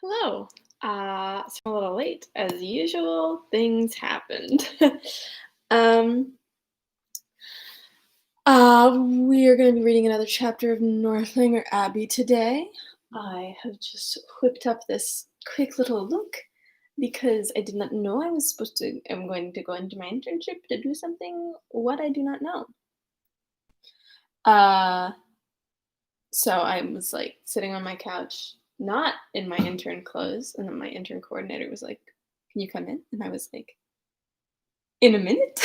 Hello. So I'm a little late. As usual, things happened. um, we are going to be reading another chapter of Northanger Abbey today. I have just whipped up this quick little look because I did not know I'm going to go into my internship to do something what I do not know. Uh, so I was like sitting on my couch, not in my intern clothes, and then my intern coordinator was like, "Can you come in?" And I was like, "In a minute?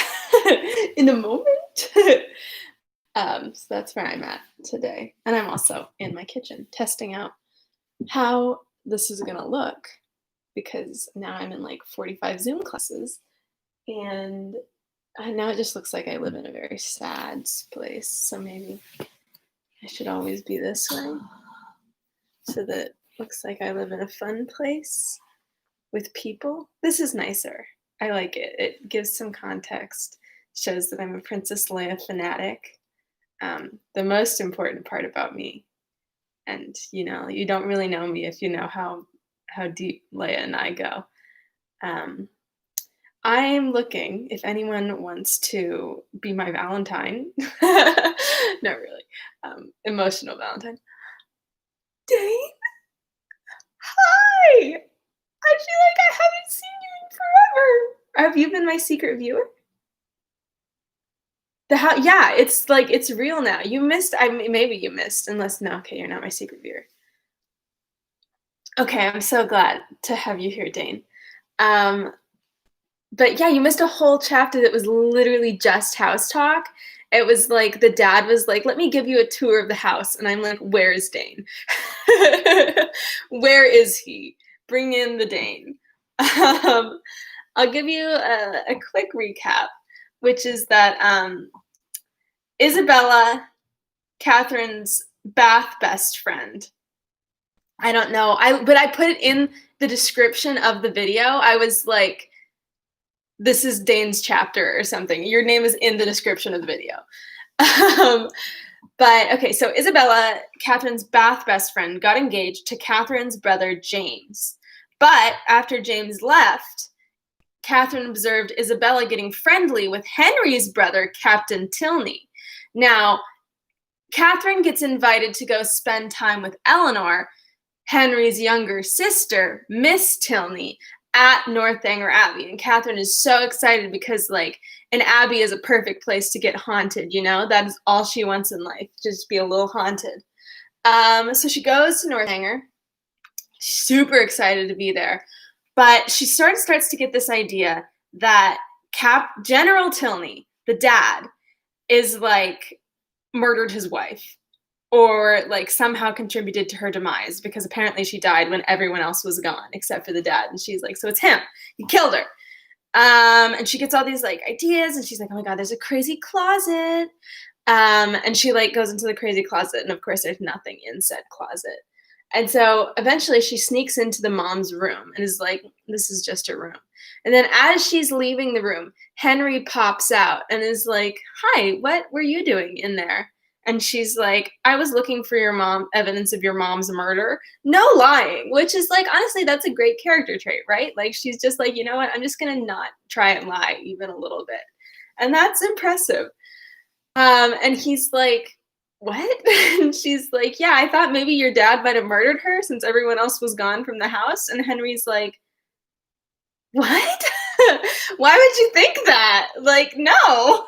In a moment?" So that's where I'm at today. And I'm also in my kitchen testing out how this is gonna look because now I'm in like 45 Zoom classes, and now it just looks like I live in a very sad place. So maybe I should always be this way so that it looks like I live in a fun place with people. This is nicer. I like it. It gives some context, shows that I'm a Princess Leia fanatic. The most important part about me. And you don't really know me if you know how deep Leia and I go. Um, I'm looking if anyone wants to be my Valentine. Not really. Emotional Valentine. Dane, hi! I feel like I haven't seen you in forever. Have you been my secret viewer? Yeah, it's real now. You missed. Maybe you missed, unless no. Okay, you're not my secret viewer. Okay, I'm so glad to have you here, Dane. Um, but yeah, you missed a whole chapter that was literally just house talk. It was like the dad was like, "Let me give you a tour of the house," and I'm like, "Where is Dane? Where is he? Bring in the Dane." Um, I'll give you a quick recap, which is that Isabella, Catherine's bath best friend. I don't know. But I put it in the description of the video. I was like, this is Dane's chapter or something. Your name is in the description of the video. But okay, so Isabella, Catherine's bath best friend, got engaged to Catherine's brother James. But after James left, Katherine observed Isabella getting friendly with Henry's brother, Captain Tilney. Now, Katherine gets invited to go spend time with Eleanor, Henry's younger sister, Miss Tilney, at Northanger Abbey. And Katherine is so excited because, like, an abbey is a perfect place to get haunted, you know? That is all she wants in life, just be a little haunted. So she goes to Northanger, super excited to be there. But she starts to get this idea that General Tilney, the dad, is like murdered his wife or like somehow contributed to her demise because apparently she died when everyone else was gone except for the dad. And she's like, so it's him. He killed her. And she gets all these like ideas and she's like, oh my God, there's a crazy closet. And she like goes into the crazy closet and of course there's nothing in said closet. And so eventually she sneaks into the mom's room and is like, this is just a room. And then as she's leaving the room, Henry pops out and is like, hi, what were you doing in there? And she's like, I was looking for evidence of your mom's murder. No lying, which is like, honestly, that's a great character trait, right? Like, she's just like, you know what? I'm just going to not try and lie even a little bit. And that's impressive. And he's like, what? And she's like, yeah, I thought maybe your dad might have murdered her since everyone else was gone from the house. And Henry's like, what? Why would you think that? Like, no.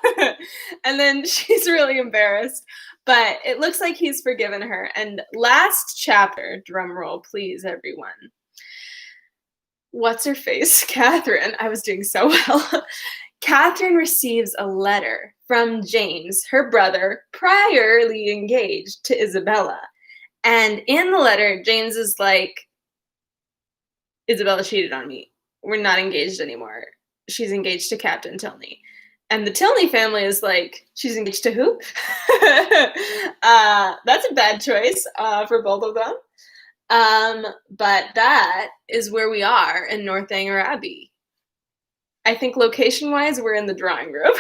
And then she's really embarrassed, but it looks like he's forgiven her. And last chapter, drum roll, please, everyone. What's her face? Katherine. I was doing so well. Katherine receives a letter from James, her brother, priorly engaged to Isabella. And in the letter, James is like, Isabella cheated on me. We're not engaged anymore. She's engaged to Captain Tilney. And the Tilney family is like, she's engaged to who? That's a bad choice for both of them. But that is where we are in Northanger Abbey. I think location-wise, we're in the drawing room.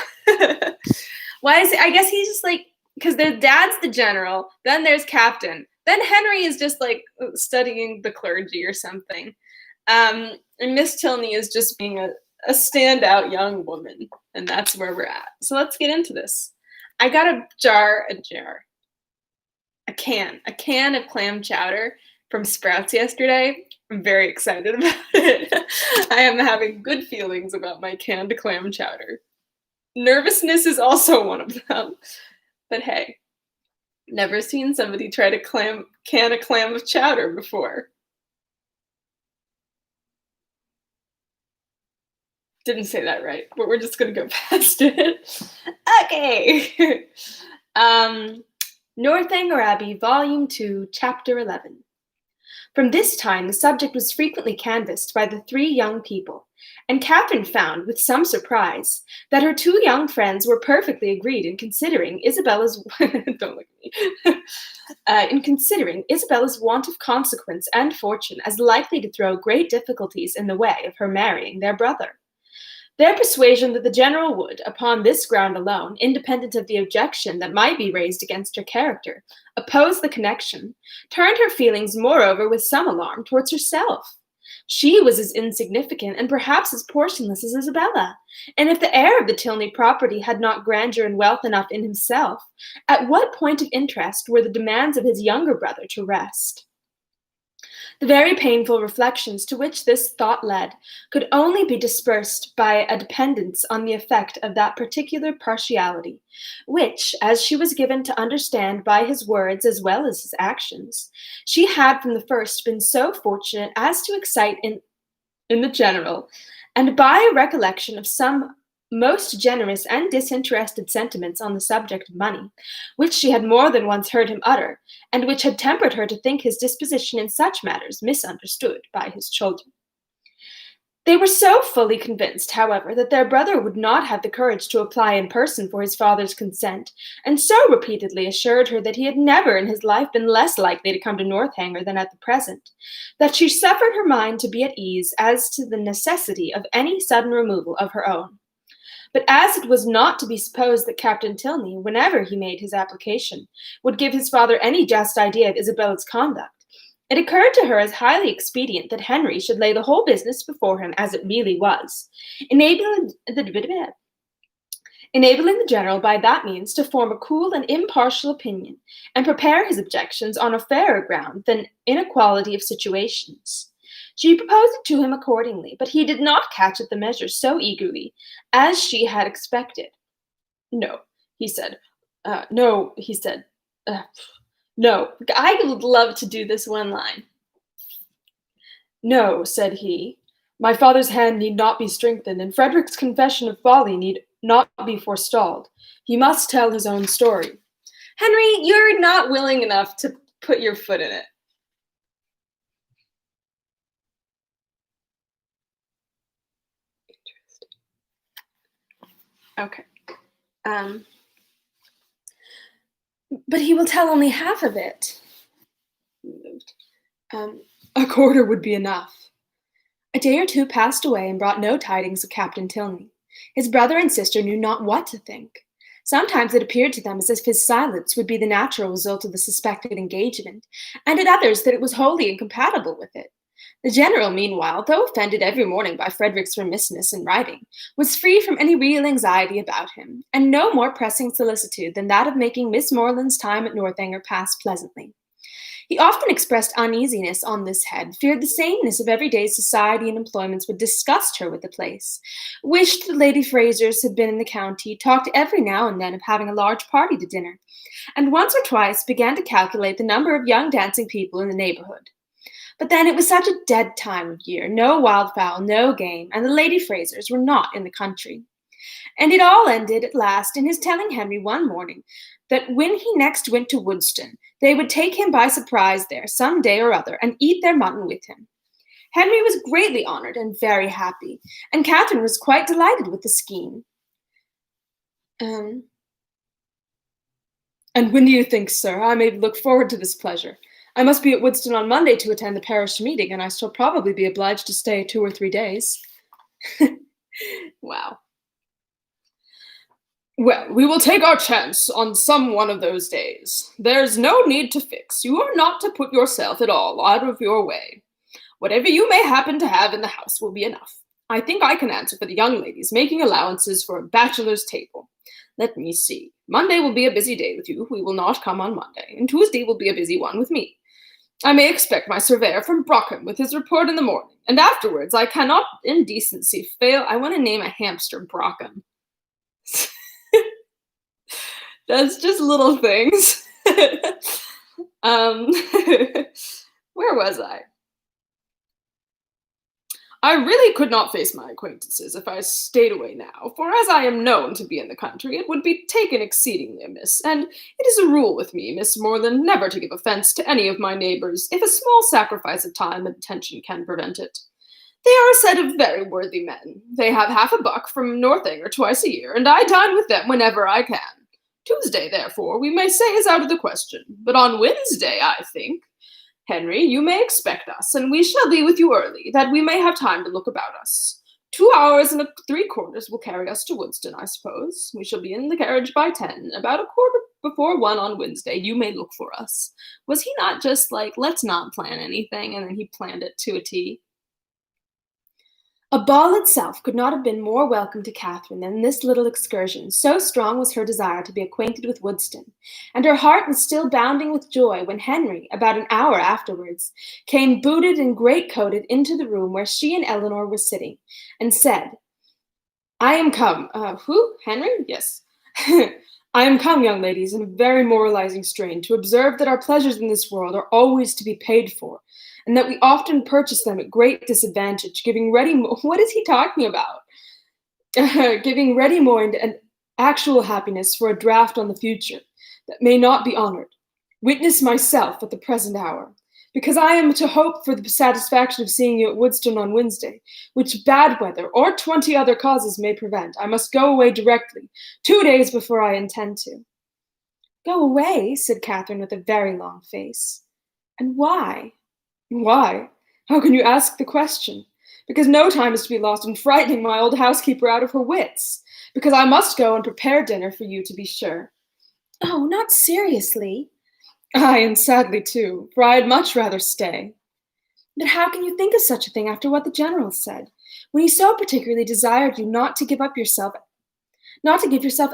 Why is it? I guess he's just like, because their dad's the general, then there's Captain, Then Henry is just like studying the clergy or something. And Miss Tilney is just being a standout young woman. And that's where we're at. So let's get into this. I got a can of clam chowder from Sprouts yesterday. I'm very excited about it. I am having good feelings about my canned clam chowder. Nervousness is also one of them. But hey, never seen somebody try to can a clam of chowder before. Didn't say that right, but we're just gonna go past it. Okay. Northanger Abbey, Volume 2, Chapter 11. From this time the subject was frequently canvassed by the three young people, and Catherine found, with some surprise, that her two young friends were perfectly agreed in considering Isabella's don't look at me in considering Isabella's want of consequence and fortune as likely to throw great difficulties in the way of her marrying their brother. Their persuasion that the general would, upon this ground alone, independent of the objection that might be raised against her character, oppose the connection, turned her feelings moreover with some alarm towards herself. She was as insignificant and perhaps as portionless as Isabella, and if the heir of the Tilney property had not grandeur and wealth enough in himself, at what point of interest were the demands of his younger brother to rest? The very painful reflections to which this thought led could only be dispersed by a dependence on the effect of that particular partiality, which, as she was given to understand by his words as well as his actions, she had from the first been so fortunate as to excite in the general, and by a recollection of some most generous and disinterested sentiments on the subject of money, which she had more than once heard him utter, and which had tempered her to think his disposition in such matters misunderstood by his children. They were so fully convinced, however, that their brother would not have the courage to apply in person for his father's consent, and so repeatedly assured her that he had never in his life been less likely to come to Northanger than at the present, that she suffered her mind to be at ease as to the necessity of any sudden removal of her own. But as it was not to be supposed that Captain Tilney, whenever he made his application, would give his father any just idea of Isabella's conduct, it occurred to her as highly expedient that Henry should lay the whole business before him as it really was, enabling the general by that means to form a cool and impartial opinion, and prepare his objections on a fairer ground than inequality of situations. She proposed it to him accordingly, but he did not catch at the measure so eagerly as she had expected. No, he said. No, he said. No, I would love to do this one line. No, said he. My father's hand need not be strengthened, and Frederick's confession of folly need not be forestalled. He must tell his own story. Henry, you're not willing enough to put your foot in it. Okay. But he will tell only half of it. A quarter would be enough. A day or two passed away and brought no tidings of Captain Tilney. His brother and sister knew not what to think. Sometimes it appeared to them as if his silence would be the natural result of the suspected engagement, and at others that it was wholly incompatible with it. The general, meanwhile, though offended every morning by Frederick's remissness in writing, was free from any real anxiety about him, and no more pressing solicitude than that of making Miss Morland's time at Northanger pass pleasantly. He often expressed uneasiness on this head, feared the sameness of everyday society and employments would disgust her with the place, wished the Lady Frasers had been in the county, talked every now and then of having a large party to dinner, and once or twice began to calculate the number of young dancing people in the neighborhood. But then it was such a dead time of year, no wildfowl, no game, and the Lady Frasers were not in the country. And it all ended at last in his telling Henry one morning that when he next went to Woodston, they would take him by surprise there some day or other and eat their mutton with him. Henry was greatly honored and very happy, and Katherine was quite delighted with the scheme. And when do you think, sir, I may look forward to this pleasure? I must be at Woodston on Monday to attend the parish meeting, and I shall probably be obliged to stay 2 or 3 days. Wow. Well, we will take our chance on some one of those days. There's no need to fix. You are not to put yourself at all out of your way. Whatever you may happen to have in the house will be enough. I think I can answer for the young ladies, making allowances for a bachelor's table. Let me see. Monday will be a busy day with you. We will not come on Monday. And Tuesday will be a busy one with me. I may expect my surveyor from Brockham with his report in the morning. And afterwards, I cannot in decency fail. I want to name a hamster Brockham. That's just little things. um, where was I? I really could not face my acquaintances if I stayed away now, for as I am known to be in the country, it would be taken exceedingly amiss, and it is a rule with me, Miss Morland, never to give offence to any of my neighbours, if a small sacrifice of time and attention can prevent it. They are a set of very worthy men. They have half a buck from Northanger twice a year, and I dine with them whenever I can. Tuesday, therefore, we may say is out of the question, but on Wednesday, I think, Henry, you may expect us, and we shall be with you early, that we may have time to look about us. 2 hours and 3/4 will carry us to Woodston, I suppose. We shall be in the carriage by 10. About 1:15 on Wednesday, you may look for us. Was he not just like, let's not plan anything, and then he planned it to a T? A ball itself could not have been more welcome to Katherine than this little excursion, so strong was her desire to be acquainted with Woodston, and her heart was still bounding with joy when Henry, about an hour afterwards, came booted and great-coated into the room where she and Eleanor were sitting, and said, I am come. Who? Henry? Yes. I am come, young ladies, in a very moralizing strain, to observe that our pleasures in this world are always to be paid for, and that we often purchase them at great disadvantage, giving what is he talking about? Giving ready-mind and actual happiness for a draught on the future that may not be honored. Witness myself at the present hour, because I am to hope for the satisfaction of seeing you at Woodston on Wednesday, which bad weather or 20 other causes may prevent. I must go away directly, 2 days before I intend to. Go away, said Katherine with a very long face. And why? Why? How can you ask the question? Because no time is to be lost in frightening my old housekeeper out of her wits. Because I must go and prepare dinner for you, to be sure. Oh, not seriously. Aye, and sadly too, for I had much rather stay. But how can you think of such a thing after what the general said, when he so particularly desired you not to give yourself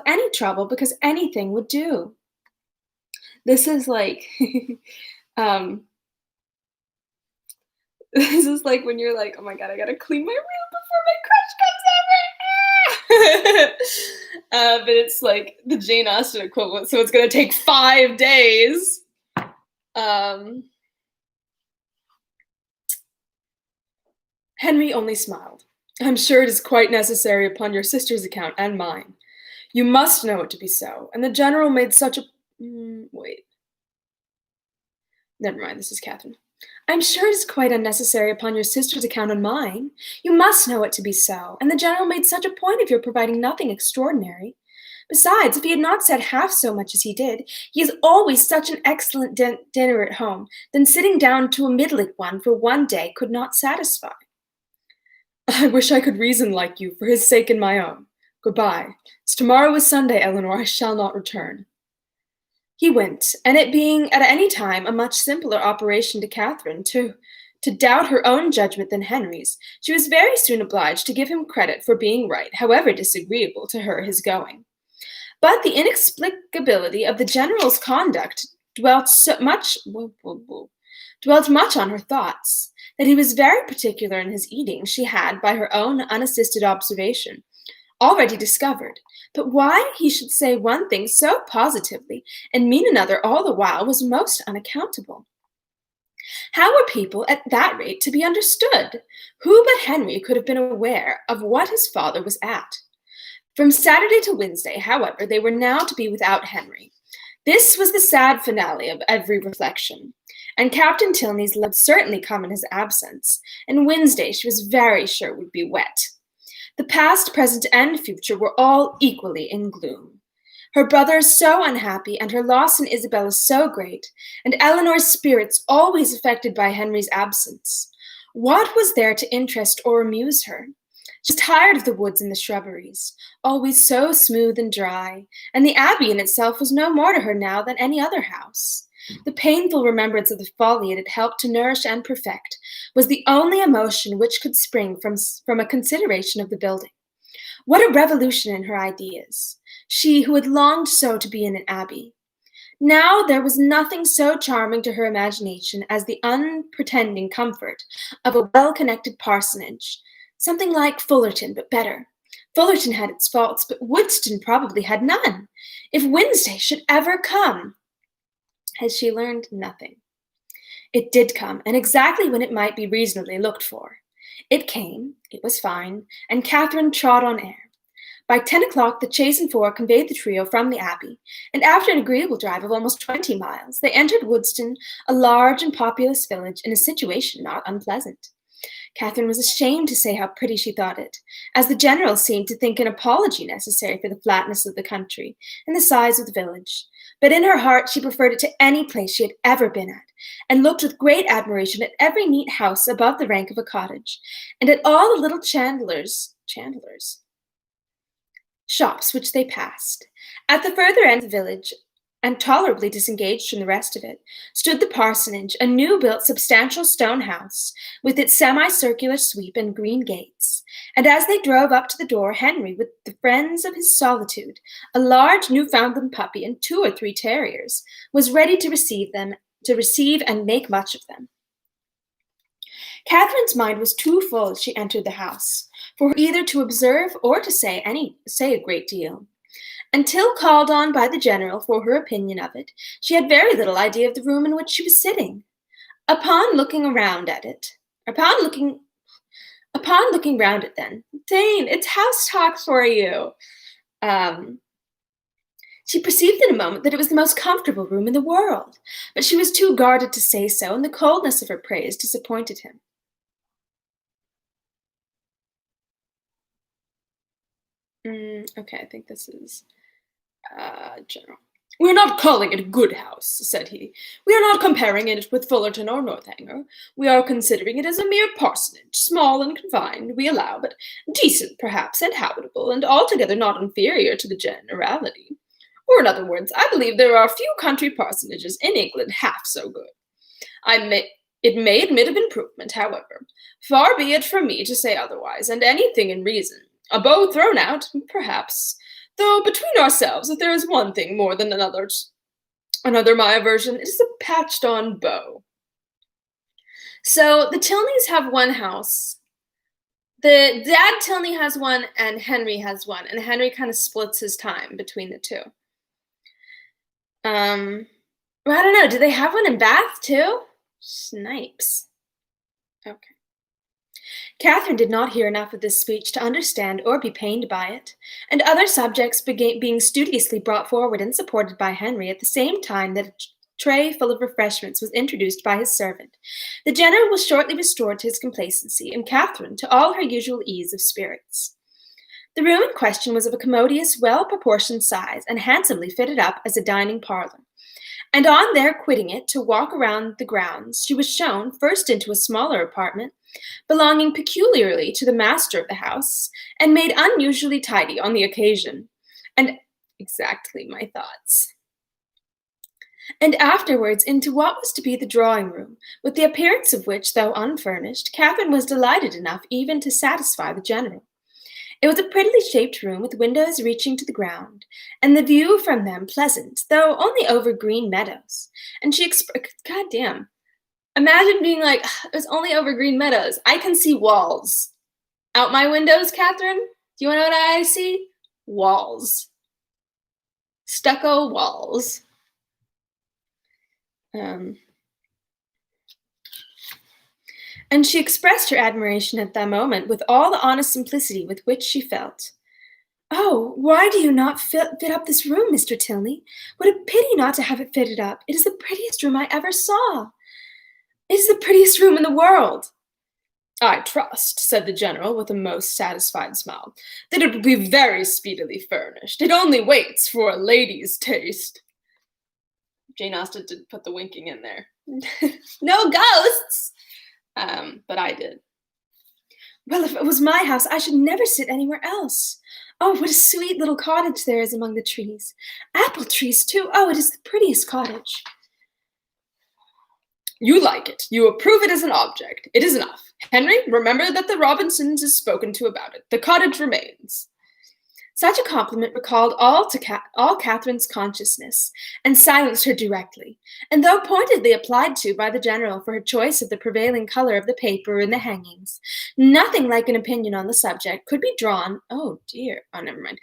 any trouble, because anything would do? This is like, this is like when you're like, oh my god, I gotta clean my room before my crush comes over. But it's like the Jane Austen equivalent, so it's gonna take 5 days. Henry only smiled. I'm sure it is quite necessary upon your sister's account and mine. You must know it to be so, and the general made such a... wait. Never mind, this is Katherine. I'm sure it is quite unnecessary upon your sister's account and mine. You must know it to be so, and the general made such a point of your providing nothing extraordinary. Besides, if he had not said half so much as he did, he is always such an excellent dinner at home, then sitting down to a middling one for one day could not satisfy. I wish I could reason like you, for his sake and my own. Goodbye. As tomorrow is Sunday, Eleanor, I shall not return. He went, and it being at any time a much simpler operation to Katherine to doubt her own judgment than Henry's, she was very soon obliged to give him credit for being right, however disagreeable to her his going. But the inexplicability of the general's conduct dwelt much on her thoughts. That he was very particular in his eating she had, by her own unassisted observation, already discovered, but why he should say one thing so positively and mean another all the while was most unaccountable. How were people at that rate to be understood? Who but Henry could have been aware of what his father was at? From Saturday to Wednesday, however, they were now to be without Henry. This was the sad finale of every reflection, and Captain Tilney's would certainly come in his absence, and Wednesday she was very sure would be wet. The past, present, and future were all equally in gloom. Her brother so unhappy, and her loss in Isabella so great, and Eleanor's spirits always affected by Henry's absence. What was there to interest or amuse her? She was tired of the woods and the shrubberies, always so smooth and dry, and the Abbey in itself was no more to her now than any other house. The painful remembrance of the folly it had helped to nourish and perfect was the only emotion which could spring from a consideration of the building. What a revolution in her ideas! She who had longed so to be in an abbey. Now there was nothing so charming to her imagination as the unpretending comfort of a well-connected parsonage, something like Fullerton, but better. Fullerton had its faults, but Woodston probably had none. If Wednesday should ever come! Had she learned nothing? It did come, and exactly when it might be reasonably looked for. It came, it was fine, and Katherine trod on air. By 10 o'clock, the chaise and four conveyed the trio from the Abbey, and after an agreeable drive of almost 20 miles, they entered Woodston, a large and populous village in a situation not unpleasant. Katherine was ashamed to say how pretty she thought it, as the general seemed to think an apology necessary for the flatness of the country and the size of the village. But in her heart she preferred it to any place she had ever been at, and looked with great admiration at every neat house above the rank of a cottage, and at all the little chandlers' shops which they passed. At the further end of the village, and tolerably disengaged from the rest of it, stood the parsonage, a new-built substantial stone house, with its semicircular sweep and green gates. And as they drove up to the door, Henry, with the friends of his solitude, a large Newfoundland puppy and 2 or 3 terriers, was ready to receive and make much of them. Katherine's mind was too full as she entered the house, for her either to observe or to say a great deal. Until called on by the general for her opinion of it, she had very little idea of the room in which she was sitting. Upon looking round it then, Dane, it's house talk for you. She perceived in a moment that it was the most comfortable room in the world, but she was too guarded to say so, and the coldness of her praise disappointed him. Okay, I think this is general. "We are not calling it a good house," said he. "We are not comparing it with Fullerton or Northanger. We are considering it as a mere parsonage, small and confined, we allow, but decent, perhaps, and habitable, and altogether not inferior to the generality. Or, in other words, I believe there are few country parsonages in England half so good. It may admit of improvement, however. Far be it from me to say otherwise, and anything in reason. A bow thrown out, perhaps. Though between ourselves, if there is one thing more than another my aversion, it is a patched-on bow." So the Tilneys have one house. The dad Tilney has one, and Henry has one, and Henry kind of splits his time between the two. I don't know. Do they have one in Bath too? Snipes. Okay. Katherine did not hear enough of this speech to understand or be pained by it, and other subjects being studiously brought forward and supported by Henry at the same time that a tray full of refreshments was introduced by his servant. The general was shortly restored to his complacency, and Katherine to all her usual ease of spirits. The room in question was of a commodious, well-proportioned size, and handsomely fitted up as a dining parlor. And on their quitting it to walk around the grounds, she was shown first into a smaller apartment, belonging peculiarly to the master of the house, and made unusually tidy on the occasion. And exactly my thoughts. And afterwards into what was to be the drawing-room, with the appearance of which, though unfurnished, Katherine was delighted enough even to satisfy the general. It was a prettily shaped room with windows reaching to the ground, and the view from them pleasant, though only over green meadows. And she God damn. Imagine being like, it was only over green meadows. I can see walls. Out my windows, Katherine? Do you want to know what I see? Walls. Stucco walls. And she expressed her admiration at that moment with all the honest simplicity with which she felt. "Oh, why do you not fit up this room, Mr. Tilney? What a pity not to have it fitted up. It is the prettiest room I ever saw. It is the prettiest room in the world." "I trust," said the general with a most satisfied smile, "that it will be very speedily furnished. It only waits for a lady's taste." Jane Austen did put the winking in there. No ghosts! But I did. Well, if it was my house, I should never sit anywhere else. Oh, what a sweet little cottage there is among the trees. Apple trees, too. Oh, it is the prettiest cottage. You like it. You approve it as an object. It is enough. Henry, remember that the Robinsons is spoken to about it. The cottage remains. Such a compliment recalled all Catherine's consciousness, and silenced her directly, and though pointedly applied to by the general for her choice of the prevailing color of the paper and the hangings, nothing like an opinion on the subject could be drawn. Oh dear! Oh, never mind.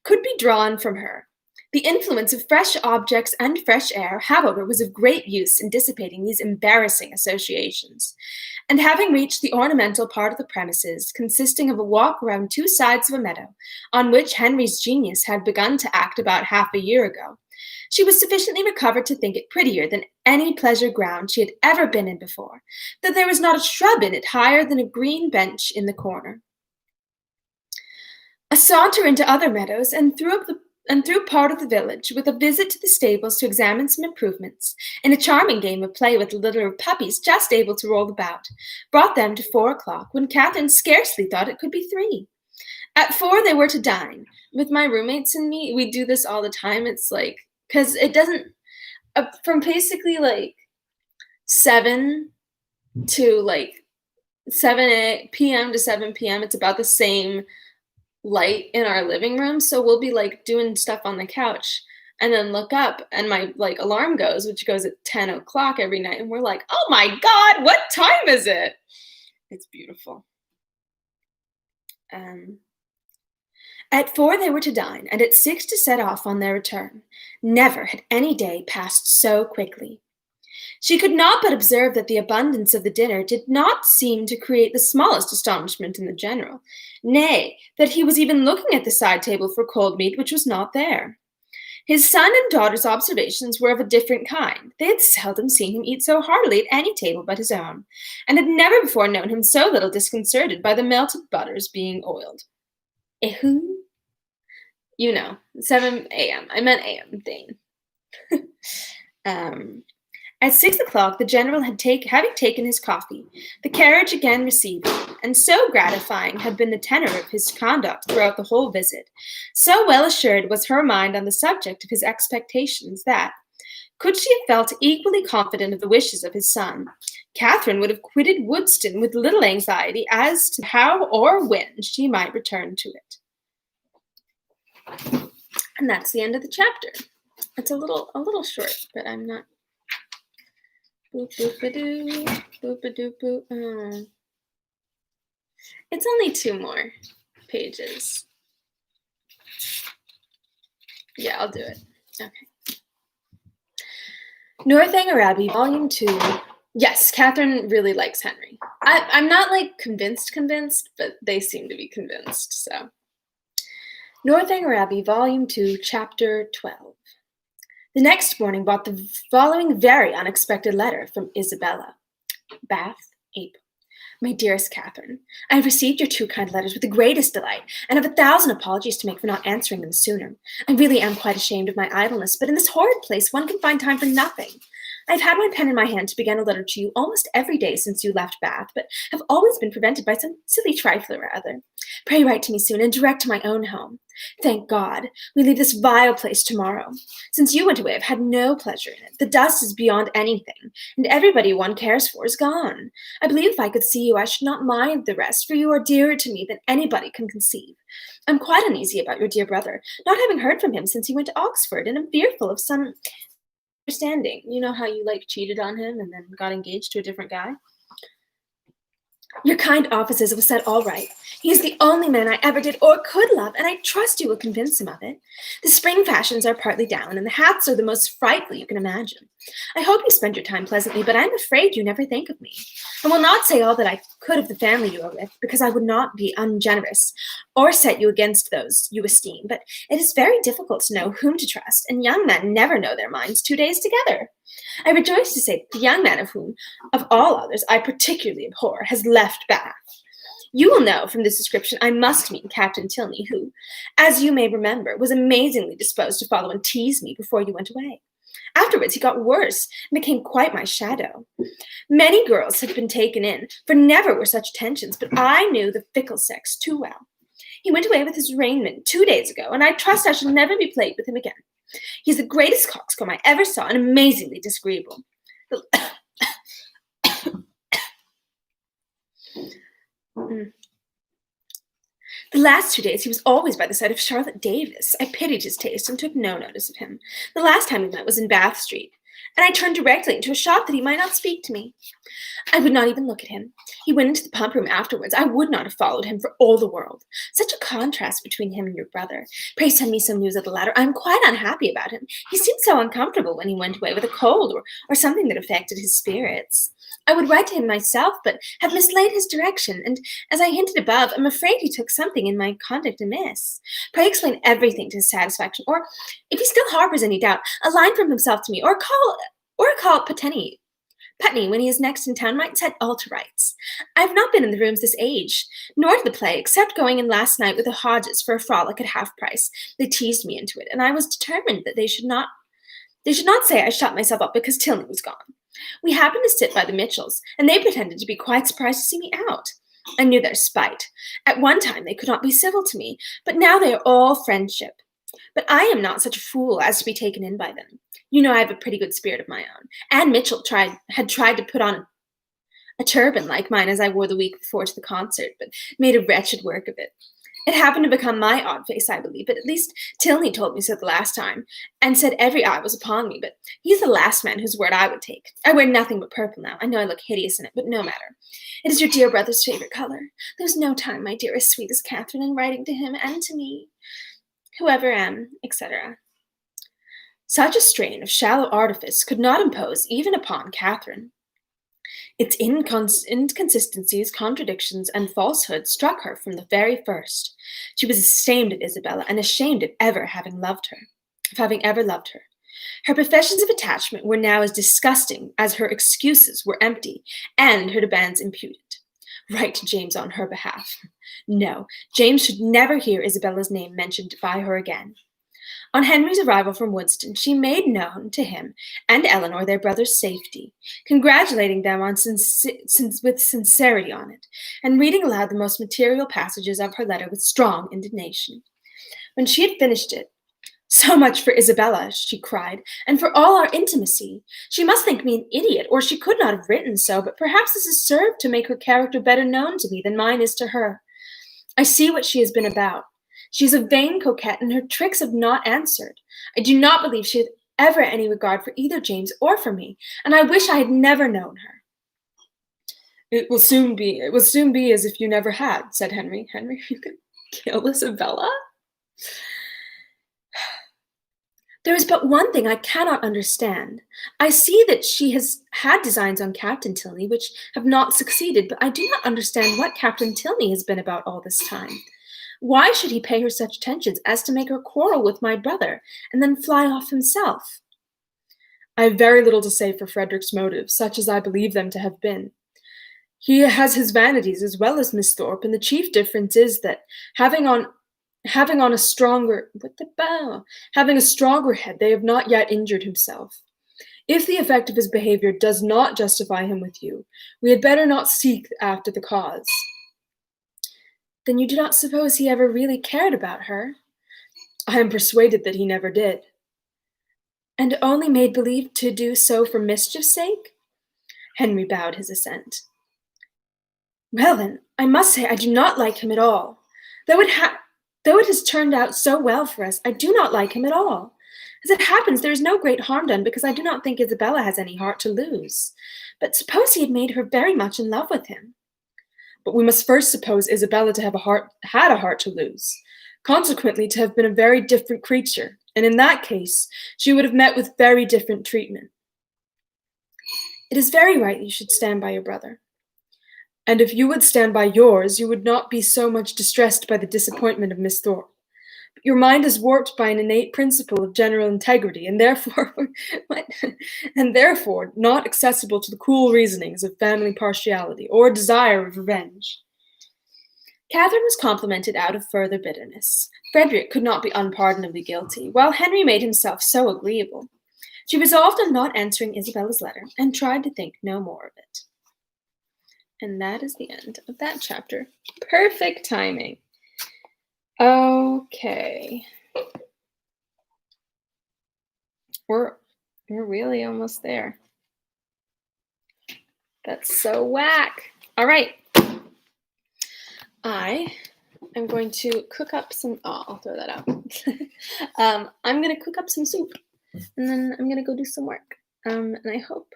Could be drawn from her. The influence of fresh objects and fresh air, however, was of great use in dissipating these embarrassing associations. And having reached the ornamental part of the premises, consisting of a walk around two sides of a meadow, on which Henry's genius had begun to act about half a year ago, she was sufficiently recovered to think it prettier than any pleasure ground she had ever been in before, that there was not a shrub in it higher than a green bench in the corner. A saunter into other meadows, and through part of the village, with a visit to the stables to examine some improvements, and a charming game of play with a litter of puppies just able to roll about, brought them to 4 o'clock, when Catherine scarcely thought it could be 3. At 4 they were to dine. With my roommates and me, we do this all the time. It's like, because it doesn't, from basically like 7 to like 7 p.m. to 7 p.m., it's about the same light in our living room, so we'll be like doing stuff on the couch and then look up and my like alarm goes, which goes at 10 o'clock every night, and we're like, oh my god, what time is it? It's beautiful. At 4 they were to dine, and at 6 to set off on their return. Never had any day passed so quickly. She could not but observe that the abundance of the dinner did not seem to create the smallest astonishment in the general, nay, that he was even looking at the side table for cold meat which was not there. His son and daughter's observations were of a different kind. They had seldom seen him eat so heartily at any table but his own, and had never before known him so little disconcerted by the melted butters being oiled. Ehoo? You know, 7 a.m. I meant a.m., Dane. At 6 o'clock, the general having taken his coffee, the carriage again received him, and so gratifying had been the tenor of his conduct throughout the whole visit, so well assured was her mind on the subject of his expectations that, could she have felt equally confident of the wishes of his son, Catherine would have quitted Woodston with little anxiety as to how or when she might return to it. And that's the end of the chapter. It's a little short, but I'm not. Boop-a-doo, boop-a-doo-boo. It's only 2 more pages. Yeah, I'll do it. Okay. Northanger Abbey, Volume 2. Yes, Catherine really likes Henry. I'm not like convinced, but they seem to be convinced, so. Northanger Abbey, Volume 2, Chapter 12. The next morning brought the following very unexpected letter from Isabella. Bath, April. My dearest Catherine, I have received your 2 kind letters with the greatest delight, and have 1,000 apologies to make for not answering them sooner. I really am quite ashamed of my idleness, but in this horrid place one can find time for nothing. I have had my pen in my hand to begin a letter to you almost every day since you left Bath, but have always been prevented by some silly trifle or other. Pray write to me soon, and direct to my own home. Thank God, we leave this vile place tomorrow. Since you went away, I've had no pleasure in it. The dust is beyond anything, and everybody one cares for is gone. I believe if I could see you, I should not mind the rest, for you are dearer to me than anybody can conceive. I'm quite uneasy about your dear brother, not having heard from him since he went to Oxford, and am fearful of some understanding. You know how you like cheated on him and then got engaged to a different guy? Your kind offices will set all right. He is the only man I ever did or could love, and I trust you will convince him of it. The spring fashions are partly down, and the hats are the most frightful you can imagine. I hope you spend your time pleasantly, but I am afraid you never think of me. I will not say all that I could of the family you are with, because I would not be ungenerous, or set you against those you esteem, but it is very difficult to know whom to trust, and young men never know their minds 2 days together. I rejoice to say that the young man of whom, of all others, I particularly abhor, has left Bath. You will know from this description I must mean Captain Tilney, who, as you may remember, was amazingly disposed to follow and tease me before you went away. Afterwards, he got worse and became quite my shadow. Many girls had been taken in, for never were such tensions, but I knew the fickle sex too well. He went away with his Rainman 2 days ago, and I trust I shall never be plagued with him again. He's the greatest coxcomb I ever saw, and amazingly disagreeable. The last 2 days he was always by the side of Charlotte Davis. I pitied his taste and took no notice of him. The last time we met was in Bath Street, and I turned directly into a shop that he might not speak to me. I would not even look at him. He went into the pump room afterwards. I would not have followed him for all the world. Such a contrast between him and your brother. Pray send me some news of the latter. I am quite unhappy about him. He seemed so uncomfortable when he went away with a cold or something that affected his spirits. I would write to him myself, but have mislaid his direction, and as I hinted above, am afraid he took something in my conduct amiss. Pray explain everything to his satisfaction, or if he still harbors any doubt, a line from himself to me, or call Putney when he is next in town might set all to rights. I have not been in the rooms this age, nor to the play, except going in last night with the Hodges for a frolic at half price. They teased me into it, and I was determined that they should not say I shut myself up because Tilney was gone. We happened to sit by the Mitchells, and they pretended to be quite surprised to see me out. I knew their spite. At one time they could not be civil to me, but now they are all friendship. But I am not such a fool as to be taken in by them. You know I have a pretty good spirit of my own. Anne Mitchell had tried to put on a turban like mine as I wore the week before to the concert, but made a wretched work of it. It happened to become my odd face, I believe, but at least Tilney told me so the last time, and said every eye was upon me, but he's the last man whose word I would take. I wear nothing but purple now. I know I look hideous in it, but no matter. It is your dear brother's favorite color. There was no time, my dear, as sweet as Katherine, in writing to him and to me. Whoever am, etc. Such a strain of shallow artifice could not impose even upon Katherine. Its inconsistencies, contradictions, and falsehoods struck her from the very first. She was ashamed of Isabella, and ashamed of ever having ever loved her. Her professions of attachment were now as disgusting as her excuses were empty, and her demands impudent. Write to James on her behalf. No, James should never hear Isabella's name mentioned by her again. On Henry's arrival from Woodstock, she made known to him and Eleanor their brother's safety, congratulating them with sincerity on it, and reading aloud the most material passages of her letter with strong indignation. When she had finished it, "So much for Isabella," she cried, "and for all our intimacy. She must think me an idiot, or she could not have written so, but perhaps this has served to make her character better known to me than mine is to her. I see what she has been about. She is a vain coquette, and her tricks have not answered. I do not believe she had ever any regard for either James or for me, and I wish I had never known her." It will soon be as if you never had," said Henry. "Henry, you could kill Isabella?" "There is but one thing I cannot understand. I see that she has had designs on Captain Tilney which have not succeeded, but I do not understand what Captain Tilney has been about all this time. Why should he pay her such attentions as to make her quarrel with my brother, and then fly off himself?" "I have very little to say for Frederick's motives, such as I believe them to have been. He has his vanities as well as Miss Thorpe, and the chief difference is that having a stronger head, they have not yet injured himself. If the effect of his behavior does not justify him with you, we had better not seek after the cause." "Then you do not suppose he ever really cared about her?" "I am persuaded that he never did." "And only made believe to do so for mischief's sake?" Henry bowed his assent. "Well then, I must say I do not like him at all. Though it has turned out so well for us, I do not like him at all. As it happens, there is no great harm done, because I do not think Isabella has any heart to lose. But suppose he had made her very much in love with him?" "But we must first suppose Isabella to have had a heart to lose, consequently to have been a very different creature, and in that case she would have met with very different treatment." "It is very right you should stand by your brother." "And if you would stand by yours, you would not be so much distressed by the disappointment of Miss Thorpe. But your mind is warped by an innate principle of general integrity, and therefore not accessible to the cool reasonings of family partiality or desire of revenge." Katherine was complimented out of further bitterness. Frederick could not be unpardonably guilty, while Henry made himself so agreeable. She resolved on not answering Isabella's letter and tried to think no more of it. And that is the end of that chapter. Perfect timing. Okay. We're really almost there. That's so whack. All right. I am going to cook up some, I'll throw that out. I'm going to cook up some soup, and then I'm going to go do some work. And I hope.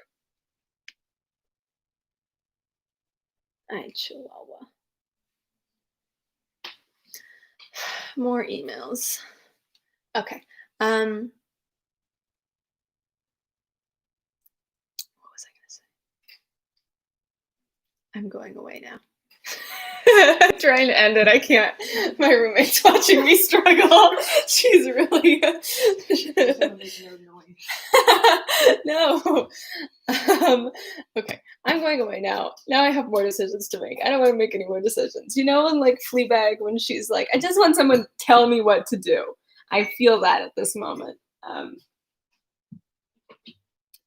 Ay, chihuahua. More emails. Okay. What was I going to say? I'm going away now. I'm trying to end it. I can't. My roommate's watching me struggle. She's really. No. Okay. I'm going away now. Now I have more decisions to make. I don't want to make any more decisions. You know, in like Fleabag, when she's like, I just want someone to tell me what to do. I feel that at this moment. All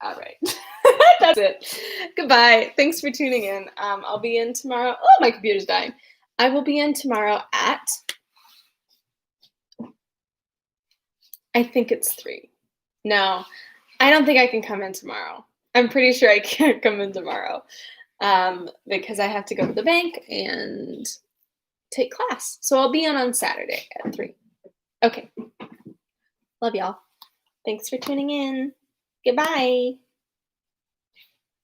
right. That's it. Goodbye. Thanks for tuning in. I'll be in tomorrow. Oh, my computer's dying. I will be in tomorrow at, I think it's 3. No, I don't think I can come in tomorrow. I'm pretty sure I can't come in tomorrow because I have to go to the bank and take class. So I'll be on Saturday at 3. Okay. Love y'all. Thanks for tuning in. Goodbye.